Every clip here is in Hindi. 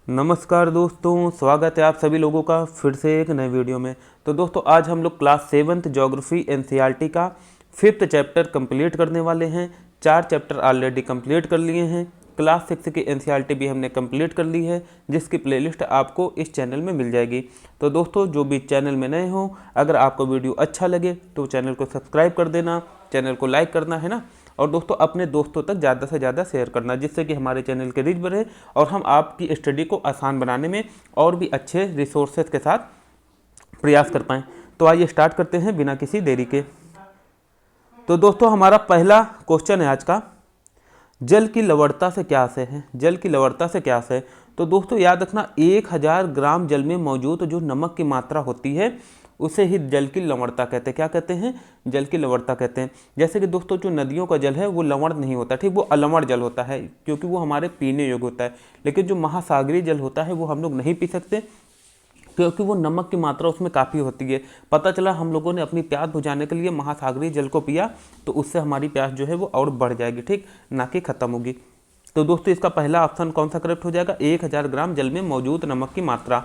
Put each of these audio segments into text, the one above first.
नमस्कार दोस्तों, स्वागत है आप सभी लोगों का फिर से एक नए वीडियो में। तो दोस्तों आज हम लोग क्लास 7th ज्योग्राफी एनसीईआरटी का 5th चैप्टर कंप्लीट करने वाले हैं। 4 चैप्टर ऑलरेडी कंप्लीट कर लिए हैं। क्लास 6 की एनसीईआरटी भी हमने कंप्लीट कर ली है, जिसकी प्लेलिस्ट आपको इस चैनल में मिल जाएगी। तो दोस्तों जो भी चैनल में नए हो, अगर आपको वीडियो अच्छा लगे तो चैनल को सब्सक्राइब कर देना, चैनल को लाइक करना है ना, और दोस्तों अपने दोस्तों तक ज़्यादा से ज़्यादा शेयर करना, जिससे कि हमारे चैनल के रीच बढ़े और हम आपकी स्टडी को आसान बनाने में और भी अच्छे रिसोर्सेज के साथ प्रयास कर पाएँ। तो आइए स्टार्ट करते हैं बिना किसी देरी के। तो दोस्तों हमारा पहला क्वेश्चन है आज का, जल की लवणता से क्या आशय है। जल की लवणता से क्या आशय है। तो दोस्तों याद रखना, 1000 ग्राम जल में मौजूद जो नमक की मात्रा होती है उसे ही जल की लवणता कहते हैं। क्या कहते हैं? जल की लवणता कहते हैं। जैसे कि दोस्तों जो नदियों का जल है वो लवण नहीं होता, ठीक, वो अलवण जल होता है, क्योंकि वो हमारे पीने योग्य होता है। लेकिन जो महासागरीय जल होता है वो हम लोग नहीं पी सकते, क्योंकि वो नमक की मात्रा उसमें काफ़ी होती है। पता चला हम लोगों ने अपनी प्यास बुझाने के लिए महासागरीय जल को पिया तो उससे हमारी प्यास जो है वो और बढ़ जाएगी, ठीक, ना कि खत्म होगी। तो दोस्तों इसका पहला ऑप्शन कौन सा करेक्ट हो जाएगा? 1000 ग्राम जल में मौजूद नमक की मात्रा।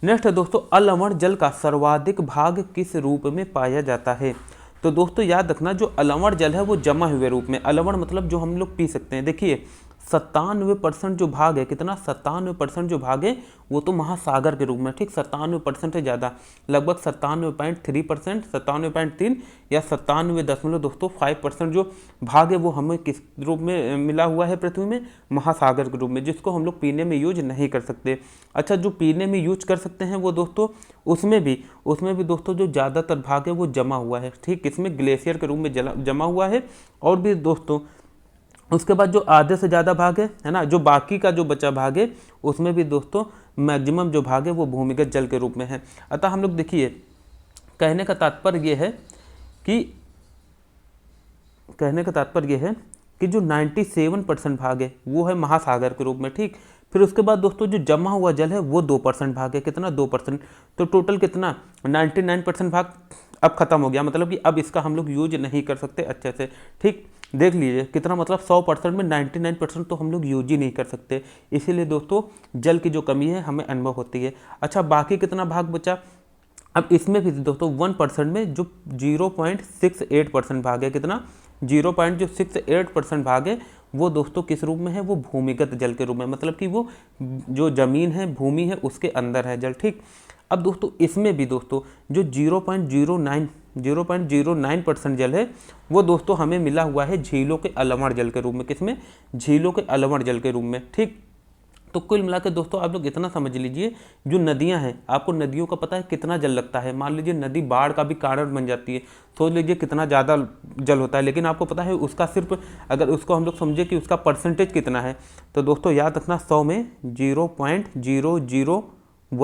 नेक्स्ट है दोस्तों, अलवण जल का सर्वाधिक भाग किस रूप में पाया जाता है। तो दोस्तों याद रखना, जो अलवण जल है वो जमा हुए रूप में, अलवण मतलब जो हम लोग पी सकते हैं। देखिए 97% जो भाग है, कितना 97% जो भाग है वो तो महासागर के रूप में, ठीक, 97% से ज़्यादा, लगभग 97.3%, 97.3 या 97.5% जो भाग है वो हमें किस रूप में मिला हुआ है पृथ्वी में? महासागर के रूप में, जिसको हम लोग पीने में यूज नहीं कर सकते। अच्छा, जो पीने में यूज कर सकते हैं वो दोस्तों उसमें भी दोस्तों जो ज़्यादातर भाग है वो जमा हुआ है, ठीक, इसमें ग्लेशियर के रूप में जमा हुआ है। और भी दोस्तों उसके बाद जो आधे से ज़्यादा भाग है ना, जो बाकी का जो बचा भाग है उसमें भी दोस्तों मैक्सिमम जो भाग है वो भूमिगत जल के रूप में है। अतः हम लोग देखिए, कहने का तात्पर्य ये है कि जो 97% भाग है वो है महासागर के रूप में, ठीक। फिर उसके बाद दोस्तों जो जमा हुआ जल है वो 2% भाग है, कितना? 2%। तो टोटल कितना? 99% भाग अब खत्म हो गया, मतलब कि अब इसका हम लोग यूज नहीं कर सकते अच्छे से, ठीक। देख लीजिए कितना, मतलब 100% में 99% तो हम लोग यूज ही नहीं कर सकते। इसीलिए दोस्तों जल की जो कमी है हमें अनुभव होती है। अच्छा, बाकी कितना भाग बचा? अब इसमें भी दोस्तों 1% में जो 0.68% भाग है, कितना? 0.68% भाग है वो दोस्तों किस रूप में है? वो भूमिगत जल के रूप में, मतलब कि वो जो जमीन है, भूमि है, उसके अंदर है जल, ठीक। अब दोस्तों इसमें भी दोस्तों जो 0.09% जल है वो दोस्तों हमें मिला हुआ है झीलों के अलवण जल के रूप में। किसमें? झीलों के अलवण जल के रूप में, ठीक। तो कुल मिला के दोस्तों आप लोग इतना समझ लीजिए, जो नदियां हैं, आपको नदियों का पता है कितना जल लगता है। मान लीजिए नदी बाढ़ का भी कारण बन जाती है, सोच लीजिए कितना ज़्यादा जल होता है, लेकिन आपको पता है उसका सिर्फ, अगर उसको हम लोग समझे कि उसका परसेंटेज कितना है, तो दोस्तों याद रखना 100 में 0.001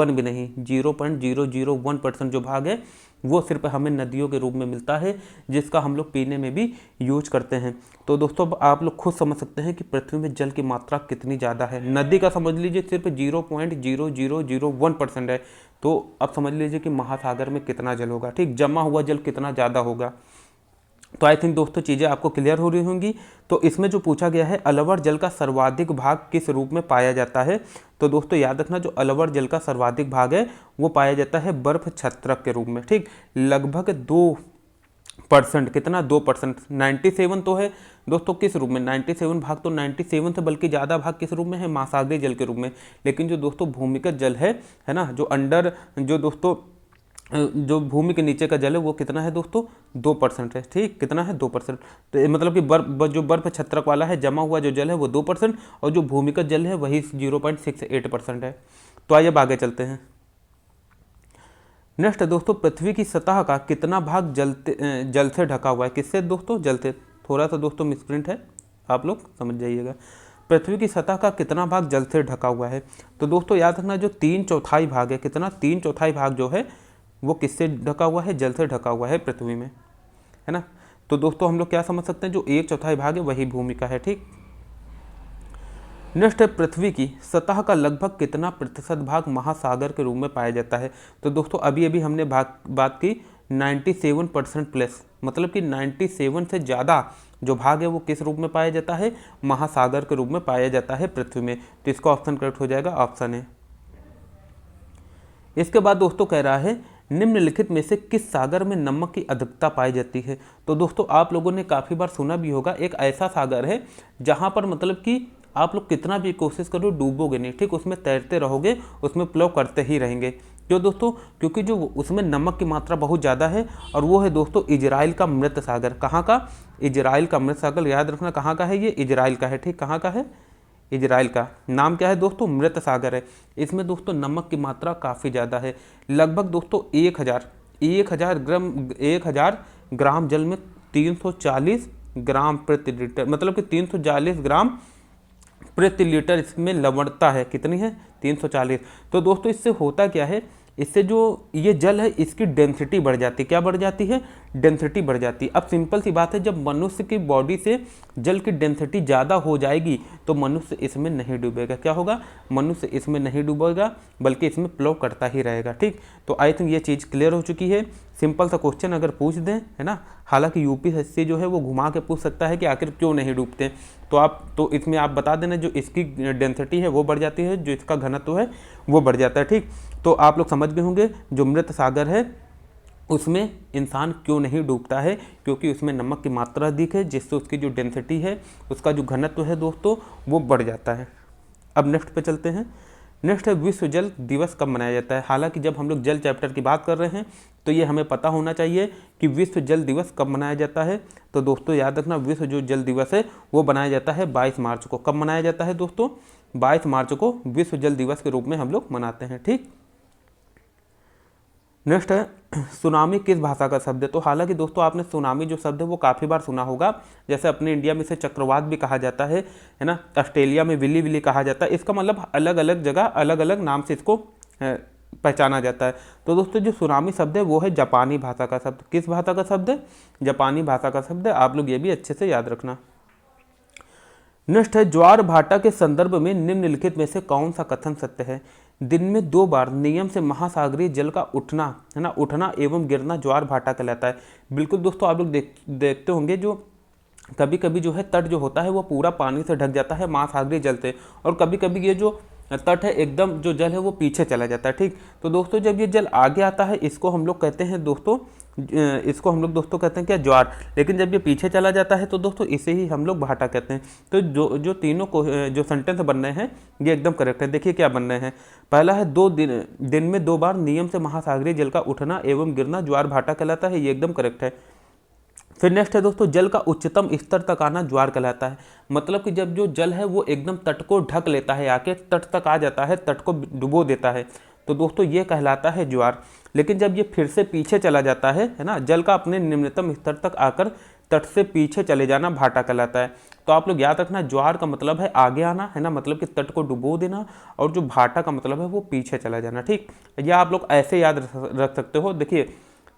भी नहीं, 0.001% जो भाग है वो सिर्फ हमें नदियों के रूप में मिलता है, जिसका हम लोग पीने में भी यूज करते हैं। तो दोस्तों आप लोग खुद समझ सकते हैं कि पृथ्वी में जल की मात्रा कितनी ज़्यादा है। नदी का समझ लीजिए सिर्फ 0.0001% है, तो अब समझ लीजिए कि महासागर में कितना जल होगा, ठीक, जमा हुआ जल कितना ज़्यादा होगा। तो आई थिंक दोस्तों चीज़ें आपको क्लियर हो रही होंगी। तो इसमें जो पूछा गया है, अलवण जल का सर्वाधिक भाग किस रूप में पाया जाता है। तो दोस्तों याद रखना, जो अलवण जल का सर्वाधिक भाग है वो पाया जाता है बर्फ छत्रक के रूप में, ठीक, लगभग 2%, कितना? 2%। 97 तो है दोस्तों किस रूप में? 97 भाग तो 97 से बल्कि ज़्यादा भाग किस रूप में है? महासागरीय जल के रूप में। लेकिन जो दोस्तों भूमिगत जल है ना, जो अंडर, जो दोस्तों जो भूमि के नीचे का जल है वो कितना है दोस्तों? 2% है, ठीक, कितना है? 2%। तो मतलब कि जो बर्फ छत्रक वाला है, जमा हुआ जो जल है वो 2%, और जो भूमिगत जल है वही 0.68% है। तो आइए आगे चलते हैं। नेक्स्ट दोस्तों, पृथ्वी की सतह का कितना भाग जल से ढका हुआ है? किससे दोस्तों? जल से। थोड़ा सा दोस्तों मिसप्रिंट है, आप लोग समझ जाइएगा। पृथ्वी की सतह का कितना भाग जल से ढका हुआ है? तो दोस्तों याद रखना, जो 3/4 भाग है, कितना? 3/4 भाग जो है वो किससे ढका हुआ है? जल से ढका हुआ है पृथ्वी में, है ना। तो दोस्तों हम लोग क्या समझ सकते हैं, जो 1/4 भाग है वही भूमि का है, ठीक। नेक्स्ट है, पृथ्वी की सतह का लगभग कितना प्रतिशत भाग महासागर के रूप में पाया जाता है। तो दोस्तों अभी अभी हमने बात की 97% प्लस, मतलब कि 97 से ज़्यादा जो भाग है वो किस रूप में पाया जाता है, महासागर के रूप में पाया जाता है पृथ्वी में। तो इसका ऑप्शन करेक्ट हो जाएगा ऑप्शन है। इसके बाद दोस्तों कह रहा है निम्नलिखित में से किस सागर में नमक की अधिकता पाई जाती है। तो दोस्तों आप लोगों ने काफ़ी बार सुना भी होगा, एक ऐसा सागर है जहाँ पर मतलब कि आप लोग कितना भी कोशिश करो डूबोगे नहीं, ठीक, उसमें तैरते रहोगे, उसमें प्लो करते ही रहेंगे। क्यों दोस्तों? क्योंकि जो उसमें नमक की मात्रा बहुत ज़्यादा है, और वो है दोस्तों इजराइल का मृत सागर। कहाँ का? इजराइल का मृत सागर। याद रखना कहाँ का है ये, इजराइल का है, ठीक, कहाँ का है, इजराइल का। नाम क्या है दोस्तों? मृत सागर है। इसमें दोस्तों नमक की मात्रा काफ़ी ज़्यादा है, लगभग दोस्तों 1000 ग्राम जल में 340 ग्राम प्रति लीटर, मतलब कि 340 ग्राम प्रति लीटर इसमें लवणता है। कितनी है? 340। तो दोस्तों इससे होता क्या है, इससे जो ये जल है इसकी डेंसिटी बढ़ जाती है। क्या बढ़ जाती है? डेंसिटी बढ़ जाती है। अब सिंपल सी बात है, जब मनुष्य की बॉडी से जल की डेंसिटी ज़्यादा हो जाएगी तो मनुष्य इसमें नहीं डूबेगा। क्या होगा? मनुष्य इसमें नहीं डूबेगा, बल्कि इसमें प्लो करता ही रहेगा, ठीक। तो आई थिंक ये चीज़ क्लियर हो चुकी है। सिंपल सा क्वेश्चन अगर पूछ दें, है ना, हालांकि यूपीएससी जो है वो घुमा के पूछ सकता है कि आखिर क्यों नहीं डूबते, तो इसमें आप बता देना जो इसकी डेंसिटी है वो बढ़ जाती है, जो इसका घनत्व है वो बढ़ जाता है, ठीक। तो आप लोग समझ गए होंगे जो मृत सागर है उसमें इंसान क्यों नहीं डूबता है, क्योंकि उसमें नमक की मात्रा अधिक है, जिससे उसकी जो डेंसिटी है, उसका जो घनत्व है दोस्तों वो बढ़ जाता है। अब नेक्स्ट पे चलते हैं। नेक्स्ट है विश्व जल दिवस कब मनाया जाता है। हालांकि जब हम लोग जल चैप्टर की बात कर रहे हैं तो ये हमें पता होना चाहिए कि विश्व जल दिवस कब मनाया जाता है। तो दोस्तों याद रखना, विश्व जो जल दिवस है वो बनाया जाता है 22 मार्च को। कब मनाया जाता है दोस्तों? 22 मार्च को विश्व जल दिवस के रूप में हम लोग मनाते हैं, ठीक। नेक्स्ट है सुनामी किस भाषा का शब्द है। तो हालांकि दोस्तों आपने सुनामी जो शब्द है वो काफ़ी बार सुना होगा। जैसे अपने इंडिया में इसे चक्रवात भी कहा जाता है ना, ऑस्ट्रेलिया में विली विली कहा जाता है। इसका मतलब अलग अलग जगह अलग अलग नाम से इसको पहचाना जाता है। तो दोस्तों जो सुनामी शब्द है वो है जापानी भाषा का शब्द। किस भाषा का शब्द है? जापानी भाषा का शब्द है। आप लोग ये भी अच्छे से याद रखना। नेक्स्ट है ज्वार भाटा के संदर्भ में निम्नलिखित में से कौन सा कथन सत्य है। दिन में 2 बार नियम से महासागरीय जल का उठना, है ना, उठना एवं गिरना ज्वार भाटा कहलाता है। बिल्कुल दोस्तों आप लोग देखते होंगे जो कभी कभी जो है तट जो होता है वो पूरा पानी से ढक जाता है महासागरीय जल से, और कभी कभी ये जो तट है एकदम जो जल है वो पीछे चला जाता है, ठीक। तो दोस्तों जब ये जल आगे आता है इसको हम लोग कहते हैं दोस्तों कहते हैं क्या? ज्वार। लेकिन जब ये पीछे चला जाता है तो दोस्तों इसे ही हम लोग भाटा कहते हैं। तो जो तीनों को जो सेंटेंस बन रहे हैं ये एकदम करेक्ट है। देखिए क्या बन रहे हैं। पहला है दिन में 2 बार नियम से महासागरीय जल का उठना एवं गिरना ज्वार भाटा कहलाता है, ये एकदम करेक्ट है। फिर नेक्स्ट है दोस्तों जल का उच्चतम स्तर तक आना ज्वार कहलाता है। मतलब कि जब जो जल है वो एकदम तट को ढक लेता है, आके तट तक आ जाता है, तट को डुबो देता है, तो दोस्तों ये कहलाता है ज्वार। लेकिन जब ये फिर से पीछे चला जाता है ना, जल का अपने निम्नतम स्तर तक आकर तट से पीछे चले जाना भाटा कहलाता है। तो आप लोग याद रखना ज्वार का मतलब है आगे आना, है ना, मतलब कि तट को डुबो देना, और जो भाटा का मतलब है वो पीछे चला जाना, ठीक। या आप लोग ऐसे याद रख सकते हो। देखिए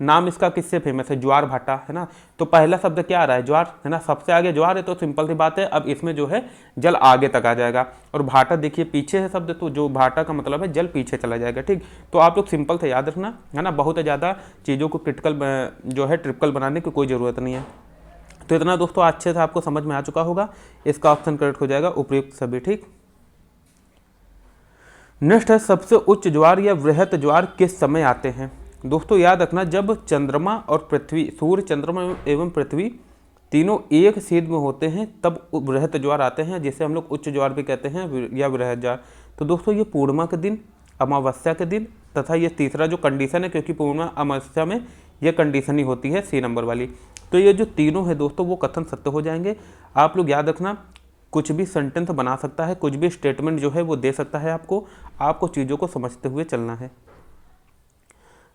नाम इसका किससे फेमस है? ज्वार भाटा, है ना। तो पहला शब्द क्या आ रहा है? ज्वार, है ना, सबसे आगे ज्वार है, तो सिंपल सी बात है अब इसमें जो है जल आगे तक आ जाएगा, और भाटा देखिए पीछे है शब्द, तो जो भाटा का मतलब है जल पीछे चला जाएगा, ठीक। तो आप लोग सिंपल से याद रखना, है ना, बहुत ज़्यादा चीज़ों को क्रिटिकल जो है ट्रिपिकल बनाने की कोई ज़रूरत नहीं है। तो इतना दोस्तों अच्छे से आपको समझ में आ चुका होगा। इसका ऑप्शन करेक्ट हो जाएगा उपयुक्त सभी, ठीक। नेक्स्ट है सबसे उच्च ज्वार या वृहत ज्वार किस समय आते हैं। दोस्तों याद रखना जब चंद्रमा और पृथ्वी, सूर्य, चंद्रमा एवं पृथ्वी तीनों एक सीध में होते हैं तब वृहत ज्वार आते हैं, जिसे हम लोग उच्च ज्वार भी कहते हैं या वृहत ज्वार। तो दोस्तों ये पूर्णिमा के दिन, अमावस्या के दिन, तथा ये तीसरा जो कंडीशन है, क्योंकि पूर्णिमा अमावस्या में ये कंडीशन ही होती है सी नंबर वाली। तो ये जो तीनों है दोस्तों वो कथन सत्य हो जाएंगे। आप लोग याद रखना कुछ भी सेंटेंस बना सकता है, कुछ भी स्टेटमेंट जो है वो दे सकता है आपको चीज़ों को समझते हुए चलना है।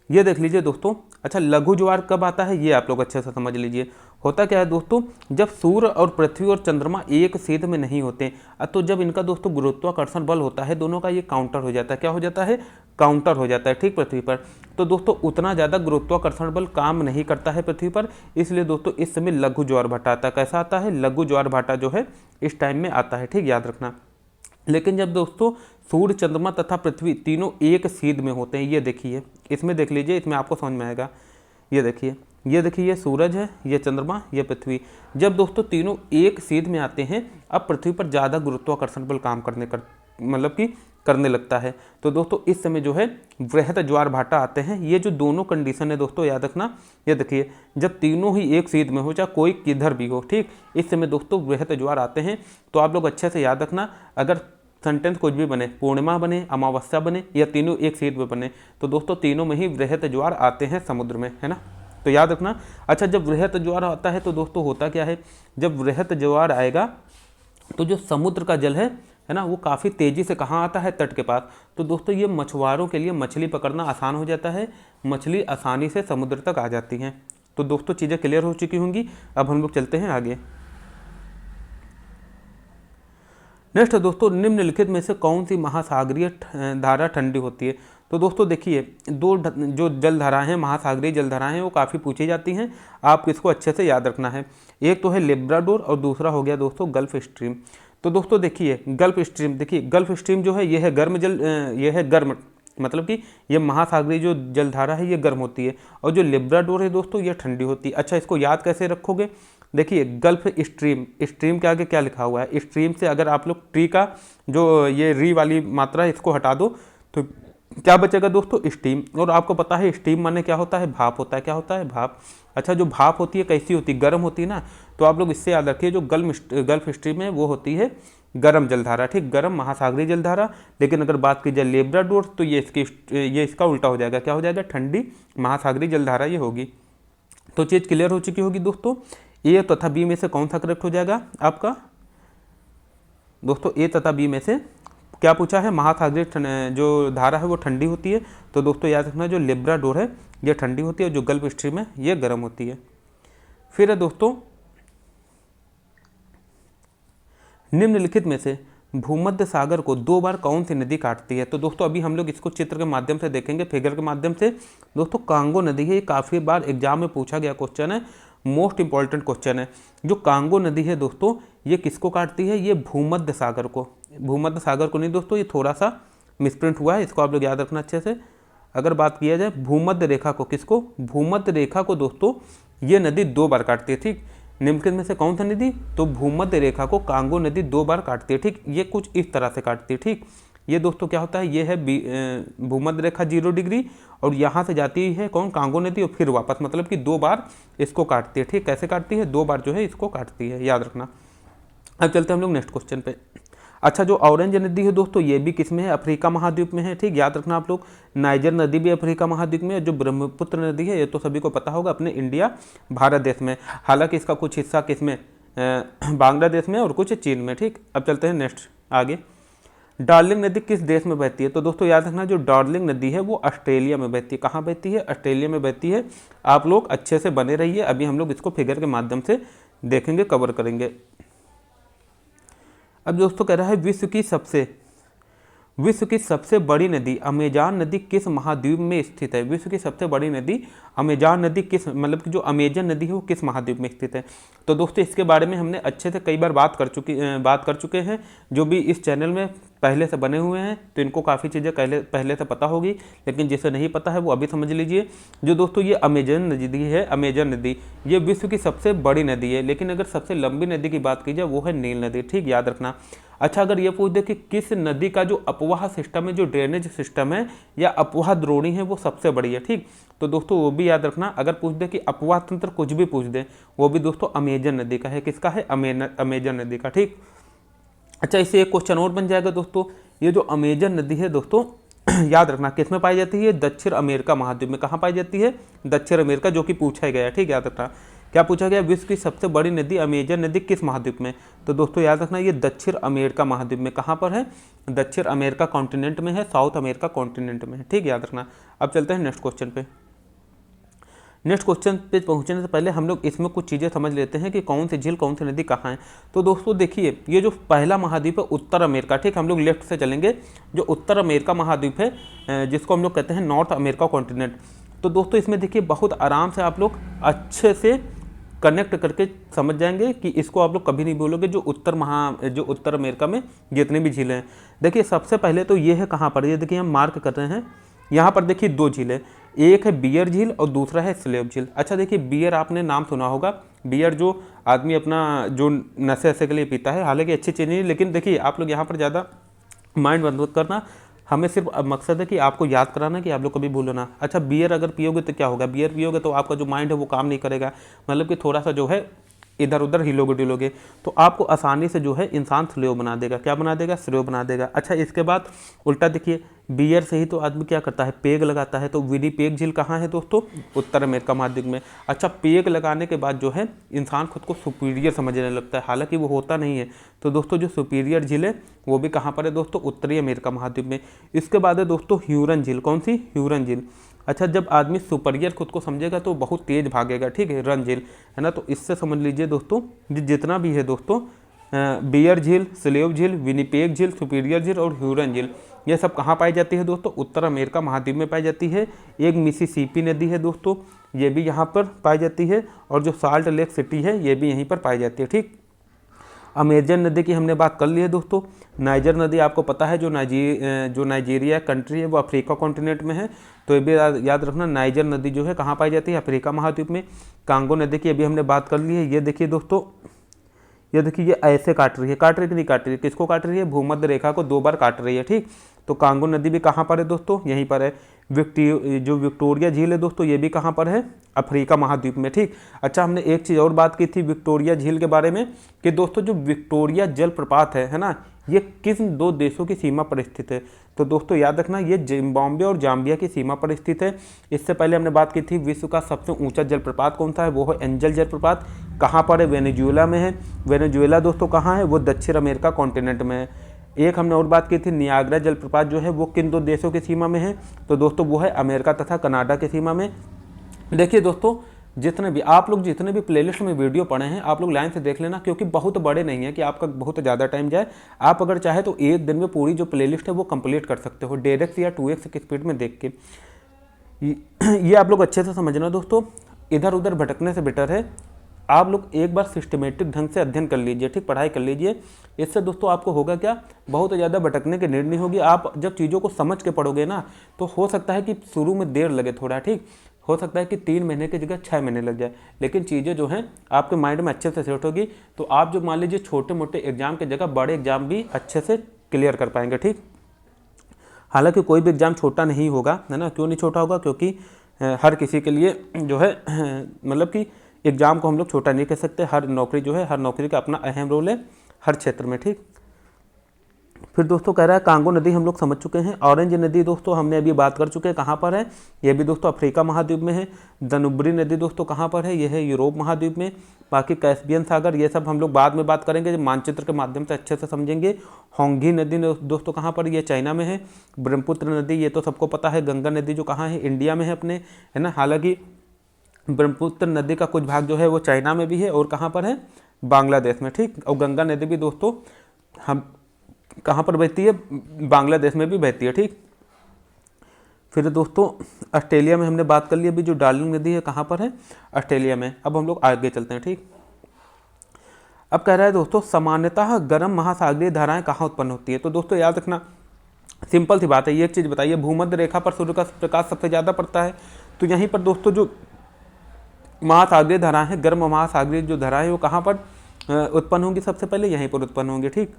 ये देख लीजिए दोस्तों। अच्छा लघु ज्वार कब आता है ये आप लोग अच्छे से समझ लीजिए। होता क्या है दोस्तों, जब सूर्य और पृथ्वी और चंद्रमा एक सीध में नहीं होते, तो जब इनका दोस्तों गुरुत्वाकर्षण बल होता है दोनों का, ये काउंटर हो जाता है। क्या हो जाता है? काउंटर हो जाता है, ठीक, पृथ्वी पर। तो दोस्तों उतना ज़्यादा गुरुत्वाकर्षण बल काम नहीं करता है पृथ्वी पर, इसलिए दोस्तों इस समय लघु ज्वार भाटा आता है। कैसा आता है? लघु ज्वार भाटा जो है इस टाइम में आता है, ठीक, याद रखना। लेकिन जब दोस्तों सूर्य, चंद्रमा तथा पृथ्वी तीनों एक सीध में होते हैं, ये देखिए इसमें देख लीजिए, इसमें आपको समझ में आएगा। ये देखिए ये देखिए ये सूरज है, ये चंद्रमा, ये पृथ्वी। जब दोस्तों तीनों एक सीध में आते हैं, अब पृथ्वी पर ज़्यादा गुरुत्वाकर्षण बल काम मतलब कि करने लगता है। तो दोस्तों इस समय जो है वृहत ज्वार भाटा आते हैं। ये जो दोनों कंडीशन है दोस्तों याद रखना, ये देखिए जब तीनों ही एक सीध में हो, चाहे कोई किधर भी हो, ठीक, इस समय दोस्तों वृहत ज्वार आते हैं। तो आप लोग अच्छे से याद रखना, अगर सेंटेंस कुछ भी बने, पूर्णिमा बने, अमावस्या बने या तीनों एक सीध में बने, तो दोस्तों तीनों में ही वृहत ज्वार आते हैं समुद्र में, है ना, तो याद रखना। अच्छा, जब वृहत ज्वार आता है तो दोस्तों होता क्या है, जब वृहत ज्वार आएगा तो जो समुद्र का जल है ना, वो काफ़ी तेज़ी से कहाँ आता है, तट के पास। तो दोस्तों ये मछुआरों के लिए मछली पकड़ना आसान हो जाता है, मछली आसानी से समुद्र तक आ जाती हैं। तो दोस्तों चीज़ें क्लियर हो चुकी होंगी। अब हम लोग चलते हैं आगे। नेक्स्ट दोस्तों, निम्नलिखित में से कौन सी महासागरीय धारा ठंडी होती है। तो दोस्तों देखिए दो जो जलधाराएं हैं, महासागरीय जलधाराएं हैं, वो काफ़ी पूछी जाती हैं, आप इसको अच्छे से याद रखना है। एक तो है लेब्राडोर और दूसरा हो गया दोस्तों गल्फ स्ट्रीम। तो दोस्तों देखिए गल्फ स्ट्रीम, देखिए गल्फ स्ट्रीम जो है ये है गर्म जल, ये है गर्म, मतलब कि ये महासागरीय जो जलधारा है ये गर्म होती है, और जो लेब्राडोर है दोस्तों ये ठंडी होती है। अच्छा, इसको याद कैसे रखोगे, देखिए गल्फ स्ट्रीम, स्ट्रीम के आगे क्या लिखा हुआ है, स्ट्रीम से अगर आप लोग ट्री का जो ये री वाली मात्रा है इसको हटा दो तो क्या बचेगा दोस्तों, स्टीम। और आपको पता है स्टीम माने क्या होता है, भाप होता है। क्या होता है, भाप। अच्छा, जो भाप होती है कैसी होती है, गर्म होती है ना, तो आप लोग इससे याद रखिए जो गल्फ स्ट्रीम है वो होती है गर्म जलधारा, ठीक, गर्म महासागरीय जलधारा। लेकिन अगर बात की जाए लेब्राडोर तो ये इसका उल्टा हो जाएगा, क्या हो जाएगा, ठंडी महासागरीय जलधारा ये होगी। तो चीज़ क्लियर हो चुकी होगी दोस्तों। ए तथा बी में से कौन सा करेक्ट हो जाएगा आपका दोस्तों, ए तथा बी में से क्या पूछा है, महासागरीय जो धारा है वो ठंडी होती है। तो दोस्तों याद रखना जो लेब्राडोर है ये ठंडी होती है, जो गल्फ स्ट्रीम है ये गर्म होती है। फिर है दोस्तों, निम्नलिखित में से भूमध्य सागर को 2 बार कौन सी नदी काटती है। तो दोस्तों अभी हम लोग इसको चित्र के माध्यम से देखेंगे, फिगर के माध्यम से। दोस्तों कांगो नदी है, ये काफ़ी बार एग्जाम में पूछा गया क्वेश्चन है, मोस्ट इंपॉर्टेंट क्वेश्चन है। जो कांगो नदी है दोस्तों ये किसको काटती है, ये भूमध्य सागर को, भूमध्य सागर को नहीं दोस्तों, ये थोड़ा सा मिसप्रिंट हुआ है, इसको आप लोग याद रखना अच्छे से। अगर बात किया जाए भूमध्य रेखा को, किसको, भूमध्य रेखा को दोस्तों ये नदी 2 बार काटती है, ठीक। निम्नलिखित में से कौन सा नदी, तो भूमध्य रेखा को कांगो नदी 2 बार काटती है, ठीक। ये कुछ इस तरह से काटती है, ठीक। ये दोस्तों क्या होता है, ये है भूमध्य रेखा 0 डिग्री, और यहाँ से जाती है कौन, कांगो नदी, और फिर वापस, मतलब कि 2 बार इसको काटती है, ठीक। कैसे काटती है, 2 बार जो है इसको काटती है, याद रखना। अब चलते हैं हम लोग नेक्स्ट क्वेश्चन पे। अच्छा, जो ऑरेंज नदी है दोस्तों ये भी किस में है, अफ्रीका महाद्वीप में है, ठीक, याद रखना आप लोग। नाइजर नदी भी अफ्रीका महाद्वीप में है। जो ब्रह्मपुत्र नदी है ये तो सभी को पता होगा, अपने इंडिया भारत देश में, हालांकि इसका कुछ हिस्सा किस में, बांग्लादेश में, और कुछ चीन में, ठीक। अब चलते हैं नेक्स्ट आगे। डार्लिंग नदी किस देश में बहती है। तो दोस्तों याद रखना जो डार्लिंग नदी है वो ऑस्ट्रेलिया में बहती है। कहाँ बहती है, ऑस्ट्रेलिया में बहती है। आप लोग अच्छे से बने रहिए, अभी हम लोग इसको फिगर के माध्यम से देखेंगे, कवर करेंगे। अब दोस्तों कह रहा है विश्व की सबसे बड़ी नदी अमेजान नदी किस महाद्वीप में स्थित है। विश्व की सबसे बड़ी नदी अमेजान नदी किस, मतलब कि जो अमेजन नदी है वो किस महाद्वीप में स्थित है। तो दोस्तों इसके बारे में हमने अच्छे से कई बार बात कर चुके हैं। जो भी इस चैनल में पहले से बने हुए हैं तो इनको काफ़ी चीज़ें पहले से पता होगी, लेकिन जिसे नहीं पता है वो अभी समझ लीजिए। जो दोस्तों ये अमेजन नदी है, अमेजन नदी ये विश्व की सबसे बड़ी नदी है। लेकिन अगर सबसे लंबी नदी की बात की जाए वो है नील नदी, ठीक, याद रखना। अच्छा, अगर ये पूछ दे कि किस नदी का जो अपवाह सिस्टम है, जो ड्रेनेज सिस्टम है या अपवाह द्रोणी है वो सबसे बड़ी है, ठीक, तो दोस्तों वो भी याद रखना। अगर पूछ दे कि अपवाह तंत्र कुछ भी पूछ दे वो भी दोस्तों अमेजन नदी का है। किसका है, अमेजन नदी का, ठीक। अच्छा, इससे एक क्वेश्चन और बन जाएगा दोस्तों। ये जो अमेजन नदी है दोस्तों याद रखना किस में पाई जाती है, दक्षिण अमेरिका महाद्वीप में। कहाँ पाई जाती है, दक्षिण अमेरिका, जो कि पूछा गया है, ठीक, याद रखना। क्या पूछा गया, विश्व की सबसे बड़ी नदी अमेजन नदी किस महाद्वीप में। तो दोस्तों याद रखना ये दक्षिण अमेरिका महाद्वीप में। कहाँ पर है, दक्षिण अमेरिका कॉन्टिनेंट में है, साउथ अमेरिका कॉन्टिनेंट में है, ठीक, याद रखना। अब चलते हैं नेक्स्ट क्वेश्चन पे। नेक्स्ट क्वेश्चन पे पहुंचने से पहले हम लोग इसमें कुछ चीज़ें समझ लेते हैं कि कौन सी झील, कौन सी नदी कहाँ है। तो दोस्तों देखिए ये जो पहला महाद्वीप है उत्तर अमेरिका, ठीक, हम लोग लेफ्ट से चलेंगे। जो उत्तर अमेरिका महाद्वीप है जिसको हम लोग कहते हैं नॉर्थ अमेरिका कॉन्टिनेंट। तो दोस्तों इसमें देखिए बहुत आराम से आप लोग अच्छे से कनेक्ट करके समझ जाएंगे कि इसको आप लोग कभी नहीं बोलोगे जो उत्तर अमेरिका में जितनी भी झीलें हैं। देखिए सबसे पहले तो ये है कहाँ पर, ये देखिए हम मार्क कर रहे हैं, यहाँ पर देखिए 2 झीलें, एक है बियर झील और दूसरा है स्लेव झील। अच्छा देखिए, बियर आपने नाम सुना होगा, बियर जो आदमी अपना जो नशे वशे के लिए पीता है, हालांकि अच्छी चीज़ नहीं है, लेकिन देखिए आप लोग यहाँ पर ज़्यादा माइंड बंद मत करना, हमें सिर्फ अब मकसद है कि आपको याद कराना कि आप लोग कभी भूलो ना। अच्छा, बियर अगर पियोगे तो क्या होगा, बियर पियोगे तो आपका जो माइंड है वो काम नहीं करेगा, मतलब कि थोड़ा सा जो है इधर उधर हिलोगे डुलोगे, तो आपको आसानी से जो है इंसान स्लेव बना देगा। क्या बना देगा, स्लेव बना देगा। अच्छा, इसके बाद उल्टा देखिए, बियर से ही तो आदमी क्या करता है, पेग लगाता है। तो विनीपेग झील कहाँ है दोस्तों, उत्तर अमेरिका महाद्वीप में। अच्छा, पेग लगाने के बाद जो है इंसान खुद को सुपीरियर समझने लगता है, हालांकि वो होता नहीं है। तो दोस्तों जो सुपीरियर झील है वो भी कहाँ पर है दोस्तों, उत्तरी अमेरिका महाद्वीप में। इसके बाद है दोस्तों ह्यूरन झील। कौन सी, ह्यूरन झील। अच्छा, जब आदमी सुपीरियर खुद को समझेगा तो बहुत तेज भागेगा, ठीक है, रन झील है ना। तो इससे समझ लीजिए दोस्तों, जितना भी है दोस्तों, बियर झील, स्लेव झील, विनीपेग झील, सुपीरियर झील और ह्यूरन झील, ये सब कहाँ पाई जाती है दोस्तों, उत्तर अमेरिका महाद्वीप में पाई जाती है। एक मिसिसिपी नदी है दोस्तों, ये भी यहाँ पर पाई जाती है, और जो साल्ट लेक सिटी है ये भी यहीं पर पाई जाती है, ठीक। अमेजन नदी की हमने बात कर ली है दोस्तों। नाइजर नदी आपको पता है, जो नाइजीरिया कंट्री है वो अफ्रीका कॉन्टिनेंट में है, तो ये भी याद रखना, नाइजर नदी जो है कहाँ पाई जाती है, अफ्रीका महाद्वीप में। कांगो नदी की अभी हमने बात कर ली है। ये देखिए दोस्तों, ये देखिए ये ऐसे काट रही है, काट रही कि नहीं काट रही है, किसको काट रही है, भूमध्य रेखा को 2 बार काट रही है, ठीक। तो कांगो नदी भी कहाँ पर है दोस्तों, यहीं पर है। जो विक्टोरिया झील है दोस्तों, ये भी कहाँ पर है, अफ्रीका महाद्वीप में, ठीक। अच्छा, हमने एक चीज़ और बात की थी विक्टोरिया झील के बारे में, कि दोस्तों जो विक्टोरिया जलप्रपात है ना, ये किस 2 देशों की सीमा पर स्थित है। तो दोस्तों याद रखना, ये जिम्बाब्वे और जाम्बिया की सीमा पर स्थित है। इससे पहले हमने बात की थी विश्व का सबसे ऊंचा जलप्रपात कौन सा है, वो है एंजल जलप्रपात। कहाँ पर है, वेनेजुएला में है। वेनेजुएला दोस्तों कहाँ है, वो दक्षिण अमेरिका कॉन्टिनेंट में है। एक हमने और बात की थी, नियाग्रा जलप्रपात जो है वो किन 2 देशों की सीमा में है, तो दोस्तों वो है अमेरिका तथा कनाडा की सीमा में। देखिए दोस्तों, जितने भी प्लेलिस्ट में वीडियो पढ़े हैं, आप लोग लाइन से देख लेना, क्योंकि बहुत बड़े नहीं है कि आपका बहुत ज़्यादा टाइम जाए। आप अगर चाहे तो एक दिन में पूरी जो प्लेलिस्ट है वो कंप्लीट कर सकते हो, 1.5x या 2x की स्पीड में देख के। ये आप लोग अच्छे से समझना दोस्तों, इधर उधर भटकने से बेटर है आप लोग एक बार सिस्टमेटिक ढंग से अध्ययन कर लीजिए, ठीक, पढ़ाई कर लीजिए। इससे दोस्तों आपको होगा क्या, बहुत ज़्यादा भटकने की नीड नहीं होगी। आप जब चीज़ों को समझ के पढ़ोगे ना, तो हो सकता है कि शुरू में देर लगे थोड़ा, ठीक, हो सकता है कि 3 महीने की जगह 6 महीने लग जाए, लेकिन चीज़ें जो हैं आपके माइंड में अच्छे से सेट होगी। तो आप जो मान लीजिए छोटे मोटे एग्जाम की जगह बड़े एग्जाम भी अच्छे से क्लियर कर पाएंगे, ठीक। हालांकि कोई भी एग्ज़ाम छोटा नहीं होगा, है ना। क्यों नहीं छोटा होगा, क्योंकि हर किसी के लिए जो है मतलब कि एग्ज़ाम को हम लोग छोटा नहीं कह सकते। हर नौकरी जो है, हर नौकरी का अपना अहम रोल है हर क्षेत्र में, ठीक। फिर दोस्तों कह रहा है कांगो नदी हम लोग समझ चुके हैं। ऑरेंज नदी दोस्तों हमने अभी बात कर चुके हैं, कहाँ पर है, ये भी दोस्तों अफ्रीका महाद्वीप में है। दनुब्री नदी दोस्तों कहाँ पर है, ये है यूरोप महाद्वीप में। बाकी कैस्पियन सागर ये सब हम लोग बाद में बात करेंगे, जब मानचित्र के माध्यम से अच्छे से समझेंगे। होंगी नदी दोस्तों कहाँ पर, ये चाइना में है। ब्रह्मपुत्र नदी ये तो सबको पता है। गंगा नदी जो कहाँ है, इंडिया में है अपने, है ना। हालांकि ब्रह्मपुत्र नदी का कुछ भाग जो है वो चाइना में भी है, और कहाँ पर है, बांग्लादेश में, ठीक। और गंगा नदी भी दोस्तों हम कहाँ पर बहती है, बांग्लादेश में भी बहती है, ठीक। फिर दोस्तों ऑस्ट्रेलिया में हमने बात कर ली। अभी जो डार्लिंग नदी है कहाँ पर है, ऑस्ट्रेलिया में। अब हम लोग आगे चलते हैं, ठीक। अब कह रहा है दोस्तों सामान्यतः गर्म महासागरीय धाराएं कहाँ उत्पन्न होती है। तो दोस्तों याद रखना, सिंपल सी बात है। ये एक चीज़ बताइए, भूमध्य रेखा पर सूर्य का प्रकाश सबसे ज़्यादा पड़ता है, तो यहीं पर दोस्तों जो महासागरीय धाराएं हैं, गर्म महासागरीय जो धाराएं हैं वो कहाँ पर उत्पन्न होंगी, सबसे पहले यहीं पर उत्पन्न होंगी, ठीक।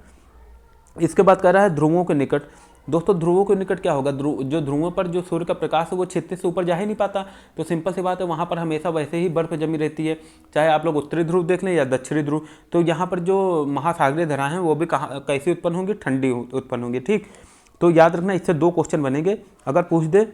इसके बाद कह रहा है ध्रुवों के निकट। दोस्तों ध्रुवों के निकट क्या होगा, जो ध्रुवों पर जो सूर्य का प्रकाश है वो क्षितिज से ऊपर जा ही नहीं पाता, तो सिंपल सी बात है, वहाँ पर हमेशा वैसे ही बर्फ जमी रहती है, चाहे आप लोग उत्तरी ध्रुव देख लें या दक्षिणी ध्रुव। तो यहाँ पर जो महासागरीय धाराएं हैं वो भी कहाँ कैसी उत्पन्न होंगी, ठंडी उत्पन्न होंगी, ठीक। तो याद रखना, इससे 2 क्वेश्चन बनेंगे। अगर पूछ दे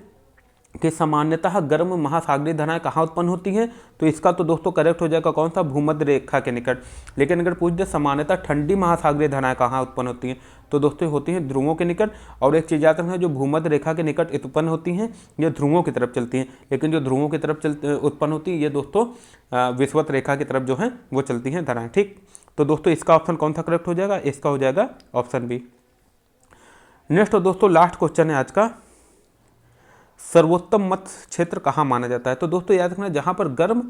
कि सामान्यतः गर्म महासागरीय धाराएं कहाँ उत्पन्न होती हैं, तो इसका तो दोस्तों करेक्ट हो जाएगा कौन सा, भूमध्य रेखा के निकट। लेकिन अगर पूछ दे सामान्यतः ठंडी महासागरीय धाराएं कहाँ उत्पन्न होती हैं, तो दोस्तों होती हैं ध्रुवों के निकट। और एक चीज़ याद रखना, जो भूमध्य रेखा के निकट उत्पन्न होती हैं ये ध्रुवों की तरफ चलती हैं, लेकिन जो ध्रुवों की तरफ उत्पन्न होती है ये दोस्तों विषुवत रेखा की तरफ जो है वो चलती हैं धाराएँ, ठीक। तो दोस्तों इसका ऑप्शन कौन सा करेक्ट हो जाएगा, इसका हो जाएगा ऑप्शन बी। नेक्स्ट दोस्तों लास्ट क्वेश्चन है आज का, सर्वोत्तम मत्स्य क्षेत्र कहाँ माना जाता है। तो दोस्तों याद रखना, जहाँ पर गर्म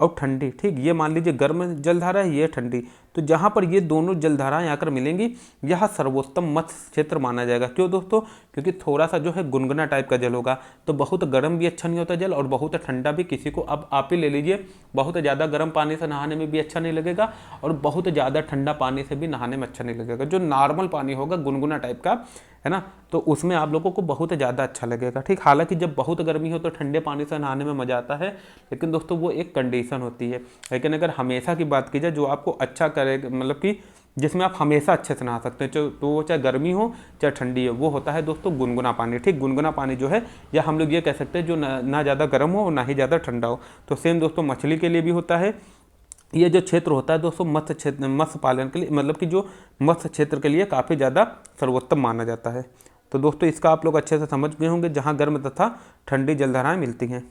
और ठंडी, ठीक, ये मान लीजिए गर्म जलधारा है, ये ठंडी। तो जहाँ पर ये दोनों जलधाराएं आकर मिलेंगी, यह सर्वोत्तम मत्स्य क्षेत्र माना जाएगा। क्यों दोस्तों? क्योंकि थोड़ा सा जो है गुनगुना टाइप का जल होगा, तो बहुत गर्म भी अच्छा नहीं होता जल और बहुत ठंडा भी किसी को। अब आप ही ले लीजिए, बहुत ज़्यादा गर्म पानी से नहाने में भी अच्छा नहीं लगेगा और बहुत ज़्यादा ठंडा पानी से भी नहाने में अच्छा नहीं लगेगा। जो नॉर्मल पानी होगा गुनगुना टाइप का, है ना, तो उसमें आप लोगों को बहुत ज़्यादा अच्छा लगेगा, ठीक। हालांकि जब बहुत गर्मी हो तो ठंडे पानी से नहाने में मज़ा आता है, लेकिन दोस्तों वो एक कंडीशन होती है। लेकिन अगर हमेशा की बात की जाए, जो आपको अच्छा करेगा, मतलब कि जिसमें आप हमेशा अच्छे से नहा सकते हैं, तो वो चाहे गर्मी हो चाहे ठंडी हो, वो होता है दोस्तों गुनगुना पानी, ठीक। गुनगुना पानी जो है, या हम लोग ये कह सकते हैं जो ना ज़्यादा गर्म हो और ना ही ज़्यादा ठंडा हो। तो सेम दोस्तों मछली के लिए भी होता है। ये जो क्षेत्र होता है दोस्तों मत्स्य क्षेत्र, मत्स्य पालन के लिए, मतलब कि जो मत्स्य क्षेत्र के लिए काफ़ी ज़्यादा सर्वोत्तम माना जाता है। तो दोस्तों इसका आप लोग अच्छे से समझ गए होंगे, जहाँ गर्म तथा ठंडी जलधाराएं मिलती हैं।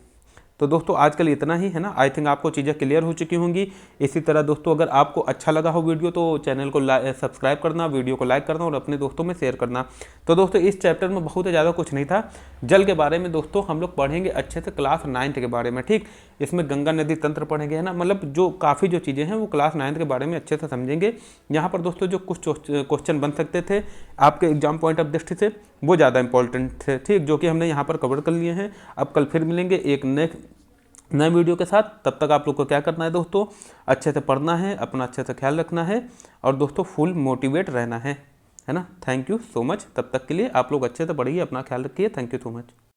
तो दोस्तों आज के लिए इतना ही, है ना। आई थिंक आपको चीज़ें क्लियर हो चुकी होंगी। इसी तरह दोस्तों अगर आपको अच्छा लगा हो वीडियो तो चैनल को सब्सक्राइब करना, वीडियो को लाइक करना और अपने दोस्तों में शेयर करना। तो दोस्तों इस चैप्टर में बहुत ज़्यादा कुछ नहीं था। जल के बारे में दोस्तों हम लोग पढ़ेंगे अच्छे से क्लास 9th के बारे में, ठीक। इसमें गंगा नदी तंत्र पढ़ेंगे, है ना, मतलब जो काफ़ी जो चीज़ें हैं वो क्लास 9th के बारे में अच्छे से समझेंगे। यहाँ पर दोस्तों जो कुछ क्वेश्चन बन सकते थे आपके एग्जाम पॉइंट ऑफ दृष्टि से, वो ज़्यादा इंपॉर्टेंट थे, ठीक, जो कि हमने यहाँ पर कवर कर लिए हैं। अब कल फिर मिलेंगे एक नए वीडियो के साथ। तब तक आप लोग को क्या करना है दोस्तों, अच्छे से पढ़ना है, अपना अच्छे से ख्याल रखना है और दोस्तों फुल मोटिवेट रहना है ना। Thank you so much. तब तक के लिए आप लोग अच्छे से पढ़िए, अपना ख्याल रखिए। Thank you so much.